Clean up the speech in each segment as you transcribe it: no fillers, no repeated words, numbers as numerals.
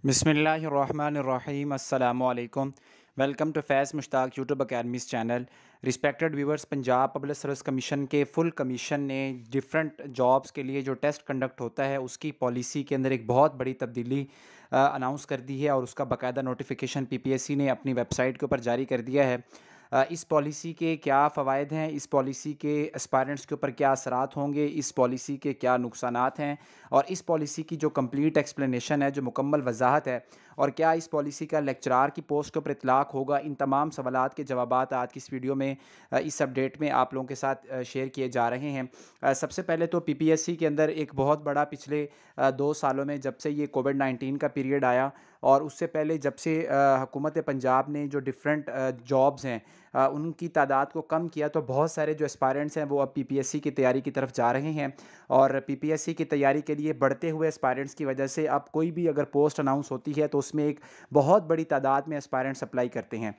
बिस्मिल्लाहिर्रहमानिर्रहीम अस्सलामुअलैकुम। Welcome to Faiz Mushtaq YouTube academy's channel. Respected viewers, Punjab public service commission के full commission ने डिफरेंट जॉब्स के लिए जो टेस्ट कंडक्ट होता है उसकी पॉलिसी के अंदर एक बहुत बड़ी तब्दीली अनाउंस कर दी है और उसका बाकायदा नोटिफिकेशन पीपीएससी ने अपनी वेबसाइट के ऊपर जारी कर दिया है। इस पॉलिसी के क्या फ़वाइद हैं, इस पॉलिसी के एस्पायरेंट्स के ऊपर क्या असरात होंगे, इस पॉलिसी के क्या नुकसानात हैं और इस पॉलिसी की जो कंप्लीट एक्सप्लेनेशन है, जो मुकम्मल वजाहत है और क्या इस पॉलिसी का लेक्चरार की पोस्ट के ऊपर इतलाक़ होगा, इन तमाम सवालात के जवाबात आज की इस वीडियो में इस अपडेट में आप लोगों के साथ शेयर किए जा रहे हैं। सबसे पहले तो पीपीएससी के अंदर एक बहुत बड़ा पिछले 2 सालों में जब से ये कोविड-19 का पीरियड आया और उससे पहले जब से हुकूमत पंजाब ने जो डिफरेंट जॉब्स हैं उनकी तादाद को कम किया, तो बहुत सारे जो एस्पायरेंट्स हैं वो अब पीपीएससी की तैयारी की तरफ जा रहे हैं और पीपीएससी की तैयारी के लिए बढ़ते हुए एस्पायरेंट्स की वजह से अब कोई भी अगर पोस्ट अनाउंस होती है तो उसमें एक बहुत बड़ी तादाद में एस्पायरेंट्स अप्लाई करते हैं।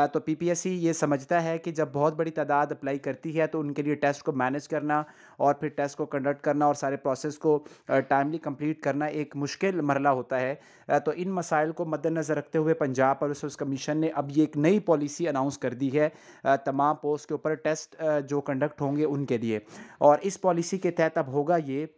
तो पीपीएससी ये समझता है कि जब बहुत बड़ी तादाद अप्लाई करती है तो उनके लिए टेस्ट को मैनेज करना और फिर टेस्ट को कंडक्ट करना और सारे प्रोसेस को टाइमली कंप्लीट करना एक मुश्किल मरला होता है। तो इन मसाइल को मद्देनज़र रखते हुए पंजाब पब्लिक सर्विस कमीशन ने अब ये एक नई पॉलिसी अनाउंस कर दी है तमाम पोस्ट के ऊपर टेस्ट जो कंडक्ट होंगे उनके लिए। और इस पॉलिसी के तहत अब होगा ये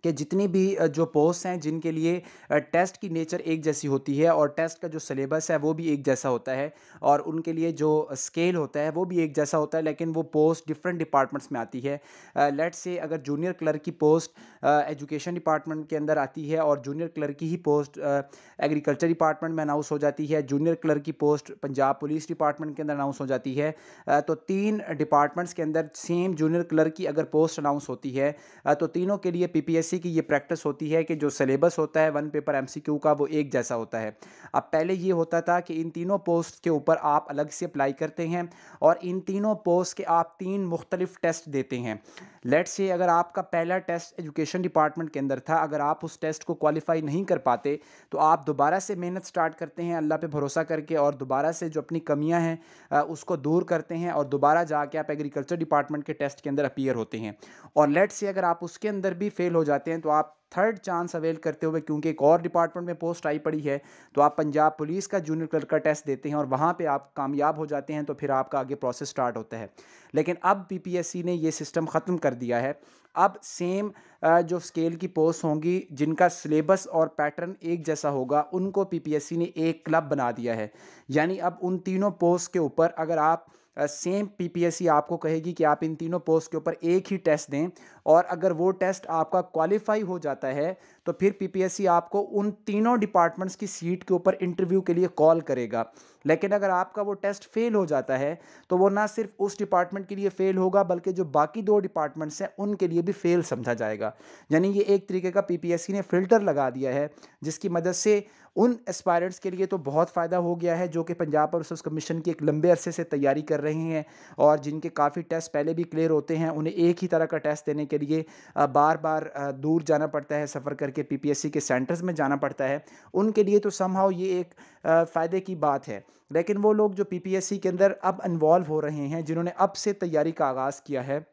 कि जितनी भी जो पोस्ट हैं जिनके लिए टेस्ट की नेचर एक जैसी होती है और टेस्ट का जो सिलेबस है वो भी एक जैसा होता है और उनके लिए जो स्केल होता है वो भी एक जैसा होता है, लेकिन वो पोस्ट डिफरेंट डिपार्टमेंट्स में आती है। लेट्स से अगर जूनियर क्लर्क की पोस्ट एजुकेशन डिपार्टमेंट के अंदर आती है और जूनियर क्लर्क की ही पोस्ट एग्रीकल्चर डिपार्टमेंट में अनाउंस हो जाती है, जूनियर क्लर्क की पोस्ट पंजाब पुलिस डिपार्टमेंट के अंदर अनाउंस हो जाती है, तो 3 डिपार्टमेंट्स के अंदर सेम जूनियर क्लर्क की अगर पोस्ट अनाउंस होती है तो तीनों के लिए पीपीएससी की ये प्रैक्टिस होती है कि जो सिलेबस होता है वन पेपर एमसीक्यू का वो एक जैसा होता है। अब पहले ये होता था कि इन तीनों पोस्ट के ऊपर आप अलग से अप्लाई करते हैं और इन तीनों पोस्ट के आप 3 मुख्तलिफ टेस्ट देते हैं। लेट्स से अगर आपका पहला टेस्ट एजुकेशन डिपार्टमेंट के अंदर था, अगर आप उस टेस्ट को क्वालिफाई नहीं कर पाते तो आप दोबारा से मेहनत स्टार्ट करते हैं अल्लाह पे भरोसा करके और दोबारा से जो अपनी कमियां हैं उसको दूर करते हैं और दोबारा जाके आप एग्रीकल्चर डिपार्टमेंट के टेस्ट के अंदर अपीयर होते हैं। और लेट्स से अगर आप उसके अंदर भी फेल हो जाते हैं तो आप थर्ड चांस अवेल करते हुए, क्योंकि एक और डिपार्टमेंट में पोस्ट आई पड़ी है, तो आप पंजाब पुलिस का जूनियर क्लर्क का टेस्ट देते हैं और वहाँ पे आप कामयाब हो जाते हैं तो फिर आपका आगे प्रोसेस स्टार्ट होता है। लेकिन अब पीपीएससी ने ये सिस्टम ख़त्म कर दिया है। अब सेम जो स्केल की पोस्ट होंगी जिनका सिलेबस और पैटर्न एक जैसा होगा उनको पीपीएससी ने एक क्लब बना दिया है। यानी अब उन तीनों पोस्ट के ऊपर अगर आप सेम पीपीएससी आपको कहेगी कि आप इन तीनों पोस्ट के ऊपर एक ही टेस्ट दें और अगर वो टेस्ट आपका क्वालिफाई हो जाता है तो फिर पीपीएससी आपको उन तीनों डिपार्टमेंट्स की सीट के ऊपर इंटरव्यू के लिए कॉल करेगा। लेकिन अगर आपका वो टेस्ट फेल हो जाता है तो वो ना सिर्फ उस डिपार्टमेंट के लिए फेल होगा बल्कि जो बाकी 2 डिपार्टमेंट्स हैं उनके लिए भी फेल समझा जाएगा। यानी ये एक तरीके का पीपीएससी ने फ़िल्टर लगा दिया है जिसकी मदद से उन एस्पायरेंट्स के लिए तो बहुत फ़ायदा हो गया है जो कि पंजाब पब्लिक सर्विस कमीशन की एक लंबे अरसे से तैयारी कर रहे हैं और जिनके काफ़ी टेस्ट पहले भी क्लियर होते हैं। उन्हें एक ही तरह का टेस्ट देने के लिए बार बार दूर जाना पड़ता है, सफ़र करके पीपीएससी के सेंटर्स में जाना पड़ता है। उनके लिए तो समहाउ ये एक फ़ायदे की बात है। लेकिन वो लोग जो पीपीएससी के अंदर अब इन्वॉल्व हो रहे हैं, जिन्होंने अब से तैयारी का आगाज़ किया है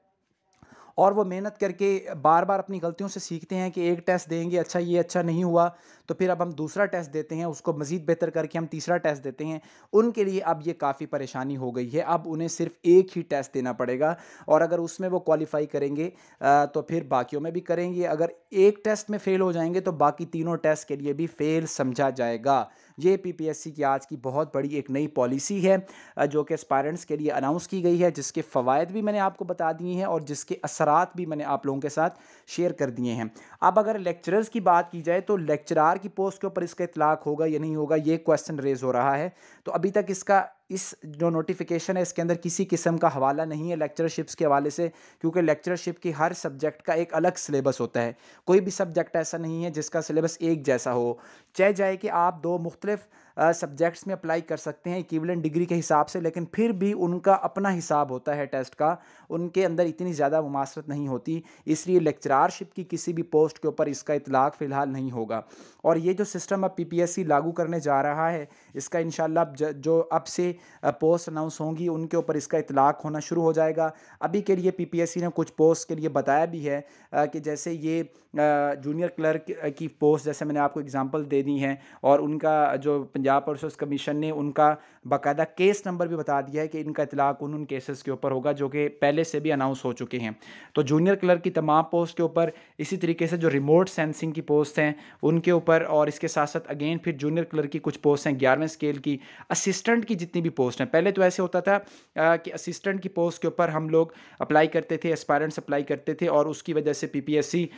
और वो मेहनत करके बार-बार अपनी गलतियों से सीखते हैं कि एक टेस्ट देंगे, अच्छा ये अच्छा नहीं हुआ, तो फिर अब हम दूसरा टेस्ट देते हैं, उसको मज़ीद बेहतर करके हम तीसरा टेस्ट देते हैं। उनके लिए अब ये काफ़ी परेशानी हो गई है। अब उन्हें सिर्फ़ एक ही टेस्ट देना पड़ेगा और अगर उसमें वो क्वालिफ़ाई करेंगे तो फिर बाकियों में भी करेंगे। अगर एक टेस्ट में फ़ेल हो जाएँगे तो बाकी तीनों टेस्ट के लिए भी फ़ेल समझा जाएगा। ये पीपीएससी की आज की बहुत बड़ी एक नई पॉलिसी है जो कि एस्पायरेंट्स के लिए अनाउंस की गई है, जिसके फ़वाइद भी मैंने आपको बता दिए हैं और जिसके असरात भी मैंने आप लोगों के साथ शेयर कर दिए हैं। अब अगर लेक्चरर्स की बात की जाए तो लेक्चरार की पोस्ट के ऊपर इसका इतलाक़ होगा या नहीं होगा, ये क्वेश्चन रेज़ हो रहा है। तो अभी तक इसका इस जो नोटिफिकेशन है इसके अंदर किसी किस्म का हवाला नहीं है लेक्चरशिप्स के हवाले से, क्योंकि लेक्चरशिप की हर सब्जेक्ट का एक अलग सिलेबस होता है। कोई भी सब्जेक्ट ऐसा नहीं है जिसका सिलेबस एक जैसा हो। चाहे कि आप 2 मुख्तलिफ सब्जेक्ट्स में अप्लाई कर सकते हैं इक्विवेलेंट डिग्री के हिसाब से, लेकिन फिर भी उनका अपना हिसाब होता है टेस्ट का, उनके अंदर इतनी ज़्यादा मुमासरत नहीं होती, इसलिए लेक्चरारशिप की किसी भी पोस्ट के ऊपर इसका इतलाक़ फ़िलहाल नहीं होगा। और ये जो सिस्टम अब पीपीएससी लागू करने जा रहा है, इसका इंशाअल्लाह जो अब से पोस्ट अनाउंस होंगी उनके ऊपर इसका इतलाक़ होना शुरू हो जाएगा। अभी के लिए पीपीएससी ने कुछ पोस्ट के लिए बताया भी है कि जैसे ये जूनियर क्लर्क की पोस्ट जैसे मैंने आपको एग्जांपल दे दी हैं, और उनका जो पंजाब पुलिस सर्विस कमीशन ने उनका बाकायदा केस नंबर भी बता दिया है कि इनका इतलाक़ उन केसेस के ऊपर होगा जो कि पहले से भी अनाउंस हो चुके हैं। तो जूनियर क्लर्क की तमाम पोस्ट के ऊपर, इसी तरीके से जो रिमोट सेंसिंग की पोस्ट हैं उनके ऊपर, और इसके साथ साथ अगेन फिर जूनियर क्लर्क की कुछ पोस्ट हैं 11वें स्केल की, असिस्टेंट की जितनी भी पोस्ट हैं। पहले तो ऐसे होता था कि असिस्टेंट की पोस्ट के ऊपर हम लोग अप्लाई करते थे, एस्पायरेंट्स अप्लाई करते थे, और उसकी वजह से पीपीएससी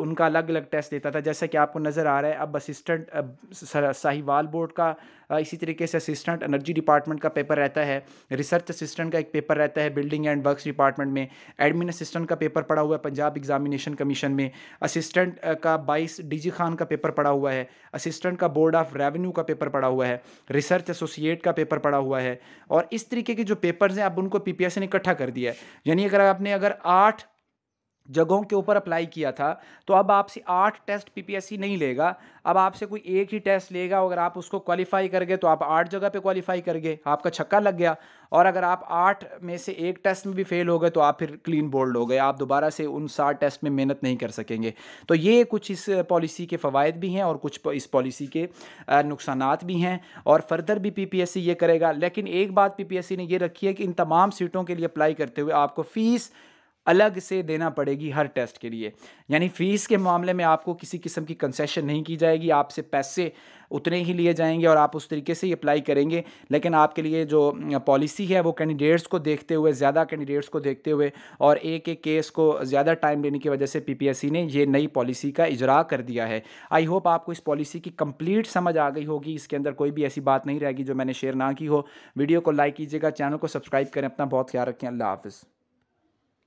उनका अलग अलग टेस्ट देता था। जैसा कि आपको नज़र आ रहा है अब असिस्टेंट साहिवाल बोर्ड का, इसी तरीके से असिस्टेंट एनर्जी डिपार्टमेंट का पेपर रहता है, रिसर्च असिस्टेंट का एक पेपर रहता है बिल्डिंग एंड वर्क्स डिपार्टमेंट में, एडमिन असिस्टेंट का पेपर पड़ा हुआ है पंजाब एग्जामिनेशन कमीशन में, असिस्टेंट का 22 डीजी खान का पेपर पड़ा हुआ है, असिस्टेंट का बोर्ड ऑफ रेवेन्यू का पेपर पड़ा हुआ है, रिसर्च एसोसिएट का पेपर पड़ा हुआ है। और इस तरीके के जो पेपर्स हैं अब उनको पीपीएससी ने इकट्ठा कर दिया है। यानी अगर 8 जगहों के ऊपर अप्लाई किया था तो अब आपसे 8 टेस्ट पीपीएससी नहीं लेगा, अब आपसे कोई एक ही टेस्ट लेगा। अगर आप उसको क्वालिफाई कर गए तो आप 8 जगह पे क्वालिफाई कर गए, आपका छक्का लग गया। और अगर आप 8 में से एक टेस्ट में भी फेल हो गए तो आप फिर क्लीन बोल्ड हो गए, आप दोबारा से उन 60 टेस्ट में मेहनत नहीं कर सकेंगे। तो ये कुछ इस पॉलिसी के फ़वाइद भी हैं और कुछ इस पॉलिसी के नुकसानात भी हैं, और फर्दर भी पीपीएससी ये करेगा। लेकिन एक बात पीपीएससी ने ये रखी है कि इन तमाम सीटों के लिए अप्लाई करते हुए आपको फ़ीस अलग से देना पड़ेगी हर टेस्ट के लिए। यानी फ़ीस के मामले में आपको किसी किस्म की कंसेशन नहीं की जाएगी, आपसे पैसे उतने ही लिए जाएंगे और आप उस तरीके से ही अप्लाई करेंगे। लेकिन आपके लिए जो पॉलिसी है वो कैंडिडेट्स को देखते हुए, ज़्यादा कैंडिडेट्स को देखते हुए और एक एक केस को ज़्यादा टाइम लेने की वजह से पीपीएससी ने ये नई पॉलिसी का इजरा कर दिया है। आई होप आपको इस पॉलिसी की कंप्लीट समझ आ गई होगी, इसके अंदर कोई भी ऐसी बात नहीं रहेगी जो मैंने शेयर ना की हो। वीडियो को लाइक कीजिएगा, चैनल को सब्सक्राइब करें, अपना बहुत ख्याल रखें। अल्लाह हाफ़िज़।